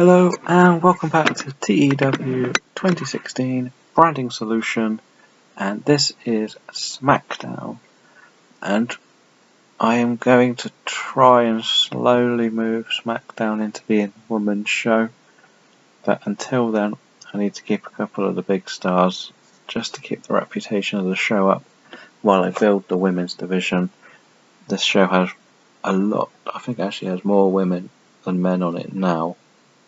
Hello and welcome back to TEW 2016 Branding Solution, and this is Smackdown, and I am going to try and slowly move Smackdown into being a women's show, but until then I need to keep a couple of the big stars just to keep the reputation of the show up while I build the women's division. This show has a lot, I think it actually has more women than men on it now,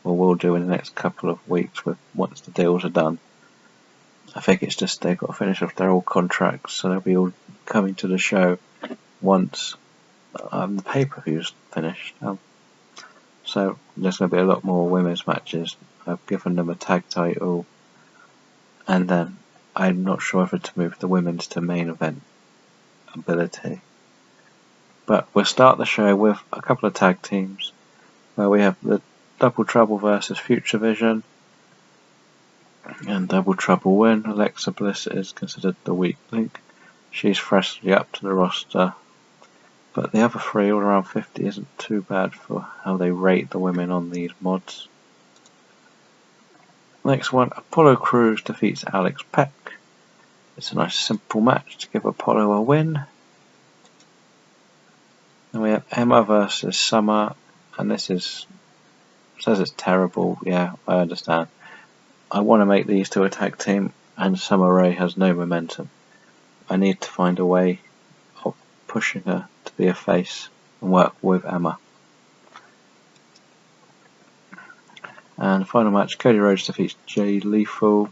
or will do in the next couple of weeks once the deals are done. I think it's just they've got to finish off their old contracts, so they'll be all coming to the show once the pay-per-view's finished. So there's going to be a lot more women's matches. I've given them a tag title, and then I'm not sure whether to move the women's to main event ability. But we'll start the show with a couple of tag teams, where we have the Double Trouble versus Future Vision, and Double Trouble win. Alexa Bliss is considered the weak link. She's freshly up to the roster, but the other three, all around 50, isn't too bad for how they rate the women on these mods. Next one, Apollo Crews defeats Alex Peck. It's a nice simple match to give Apollo a win. Then we have Emma versus Summer, and this says it's terrible. Yeah, I understand. I want to make these two a tag team, and Summer Rae has no momentum. I need to find a way of pushing her to be a face and work with Emma. And the final match, Cody Rhodes defeats Jay Lethal.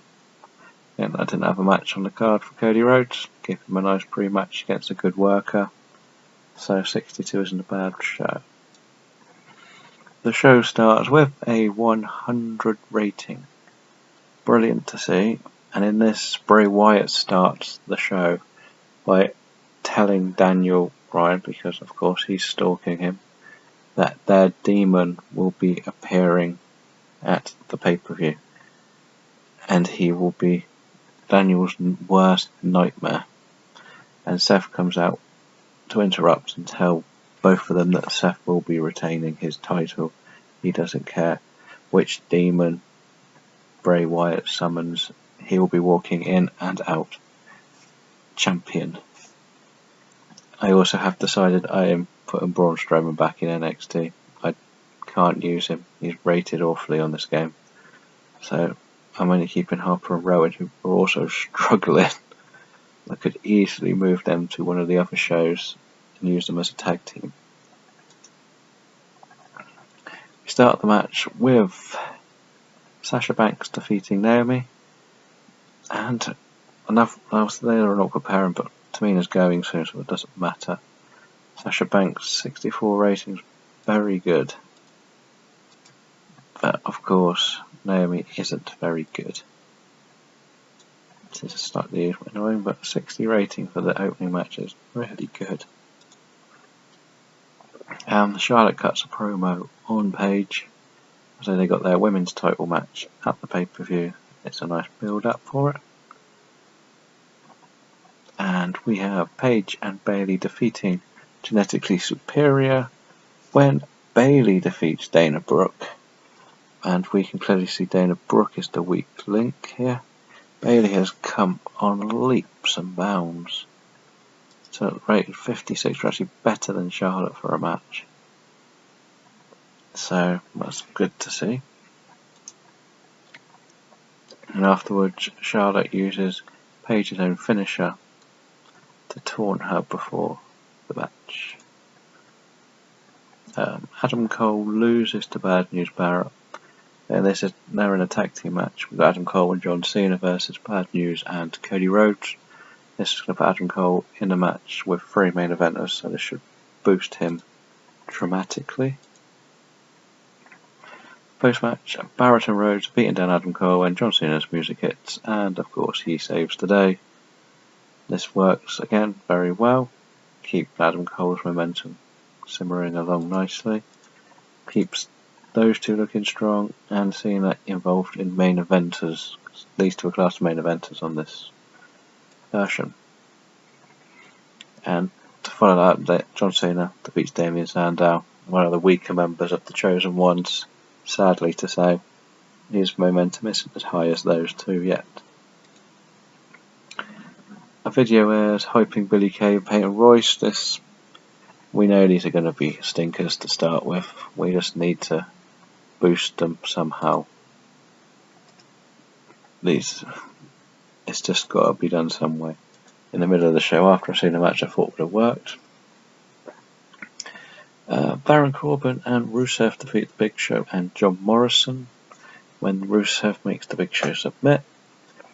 Again, I didn't have a match on the card for Cody Rhodes. Give him a nice pre-match against a good worker. So 62 isn't a bad show. The show starts with a 100 rating. Brilliant to see. And in this, Bray Wyatt starts the show by telling Daniel Bryan, because of course he's stalking him, that their demon will be appearing at the pay-per-view. And he will be Daniel's worst nightmare. And Seth comes out to interrupt and tell both of them that Seth will be retaining his title. He doesn't care which demon Bray Wyatt summons, he will be walking in and out champion. I also have decided I am putting Braun Strowman back in NXT. I can't use him, he's rated awfully on this game. So I'm only keeping Harper and Rowan, who are also struggling. I could easily move them to one of the other shows and use them as a tag team. We start the match with Sasha Banks defeating Naomi, and enough. They are not preparing, but Tamina's going soon, so it doesn't matter. Sasha Banks 64 ratings, very good. But of course, Naomi isn't very good. This is slightly annoying, but 60 rating for the opening match is really good. Charlotte cuts a promo on Paige, so they got their women's title match at the pay-per-view. It's a nice build-up for it. And we have Paige and Bayley defeating Genetically Superior when Bayley defeats Dana Brooke. And we can clearly see Dana Brooke is the weak link here. Bayley has come on leaps and bounds. So rated 56, are actually better than Charlotte for a match. So that's good to see. And afterwards, Charlotte uses Paige's own finisher to taunt her before the match. Adam Cole loses to Bad News Barrett. And they're in a tag team match with Adam Cole and John Cena versus Bad News and Cody Rhodes. This is going to put Adam Cole in a match with 3 main eventers, so this should boost him dramatically. Post-match, Barrett and Rhodes beating down Adam Cole and John Cena's music hits, and of course he saves the day. This works again very well. Keep Adam Cole's momentum simmering along nicely. Keeps those two looking strong, and Cena involved in main eventers. These two are classed main eventers on this version. And to follow that, John Cena defeats Damien Sandow, one of the weaker members of the Chosen Ones. sadly to say, his momentum isn't as high as those two yet. A video airs hyping Billy Kay and Peyton Royce. We know these are going to be stinkers to start with. We just need to boost them somehow. It's just got to be done some way. In the middle of the show, after I've seen the match, I thought would have worked. Baron Corbin and Rusev defeat the Big Show and John Morrison when Rusev makes the Big Show submit.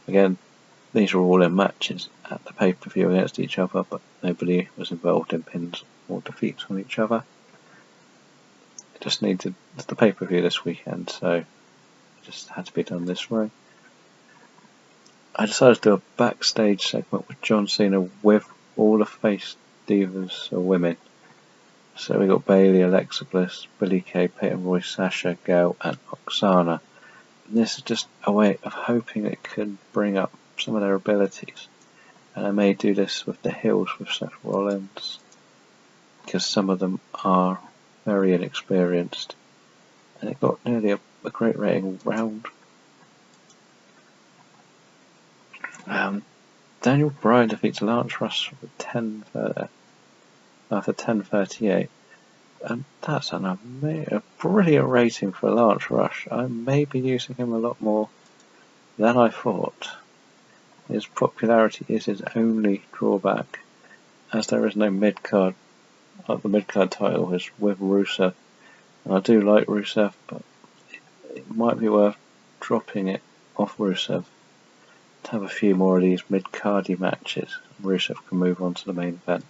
Again, these are all in matches at the pay-per-view against each other, but nobody was involved in pins or defeats on each other. It just needed the pay-per-view this weekend, so it just had to be done this way. I decided to do a backstage segment with John Cena with all the face divas or women. So we got Bayley, Alexa Bliss, Billie Kay, Peyton Royce, Sasha, Gail, and Oksana. And this is just a way of hoping it can bring up some of their abilities. And I may do this with the heels with Seth Rollins, because some of them are very inexperienced. And it got nearly a great rating all round. Daniel Bryan defeats Lance Russell after 10:38, and that's a brilliant rating for Lance Rush. I may be using him a lot more than I thought. His popularity is his only drawback, as there is no mid-card. The mid-card title is with Rusev, and I do like Rusev, but it might be worth dropping it off Rusev to have a few more of these mid-cardy matches. Rusev can move on to the main event.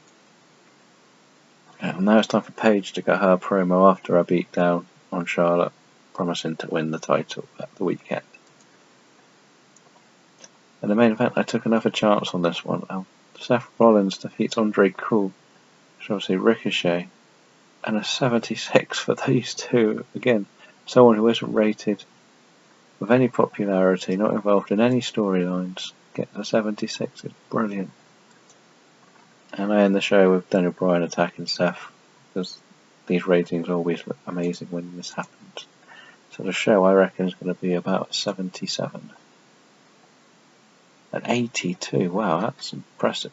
And now it's time for Paige to get her promo after her beatdown on Charlotte, promising to win the title at the weekend. In the main event, I took another chance on this one. Seth Rollins defeats Andre Cool, which obviously Ricochet, and a 76 for these two. Again, someone who isn't rated with any popularity, not involved in any storylines, gets a 76. It's brilliant. And I end the show with Daniel Bryan attacking Seth, because these ratings always look amazing when this happens. So the show, I reckon, is going to be about 77. An 82, wow, that's impressive.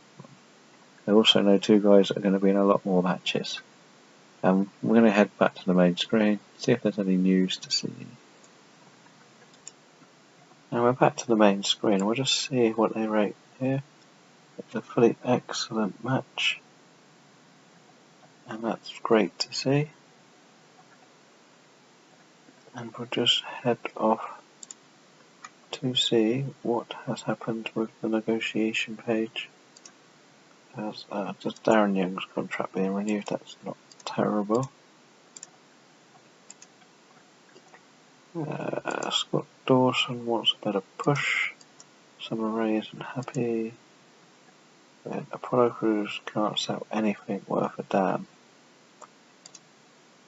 I also know two guys that are going to be in a lot more matches. We're going to head back to the main screen, see if there's any news to see. Now we're back to the main screen, we'll just see what they rate here. It's a fully excellent match, and that's great to see. And we'll just head off to see what has happened with the negotiation page. There's just Darren Young's contract being renewed, that's not terrible. Scott Dawson wants a better push. Summer Rae isn't happy. Apollo Crews can't sell anything worth a damn.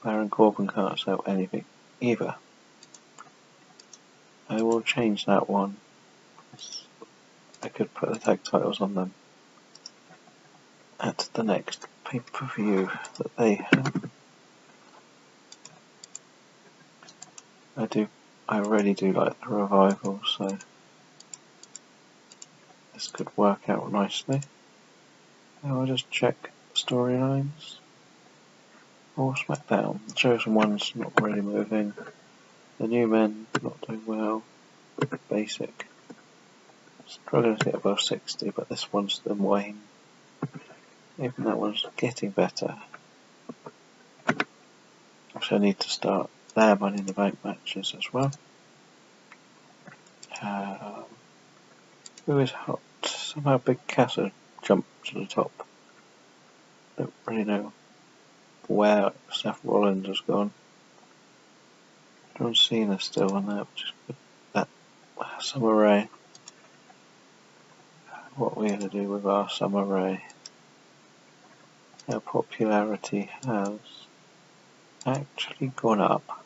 Baron Corbin can't sell anything either. I will change that one. I could put the tag titles on them at the next pay-per-view that they have. I really do like the Revival, so this could work out nicely. Now I'll just check storylines. Or Smackdown. The Chosen One's not really moving. The New Men not doing well. Basic. Struggling to get above 60, but this one's the wane. Even that one's getting better. Obviously I need to start their Money in the Bank matches as well. Who is hot? Somehow Big Cass jumped to the top. Don't really know where Seth Rollins has gone. John Cena's still on there, which is good. That Summer Rae. What are we going to do with our Summer Rae? Our popularity has actually gone up,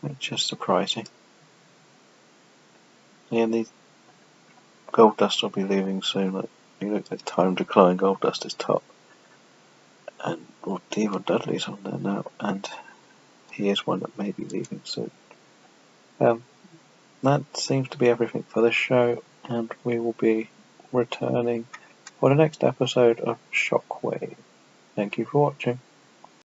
which is surprising. And the Goldust will be leaving soon. You look at Time Decline, Goldust is top. And Devon Dudley's on there now, and he is one that may be leaving soon. That seems to be everything for this show, and we will be returning for the next episode of Shockwave. Thank you for watching.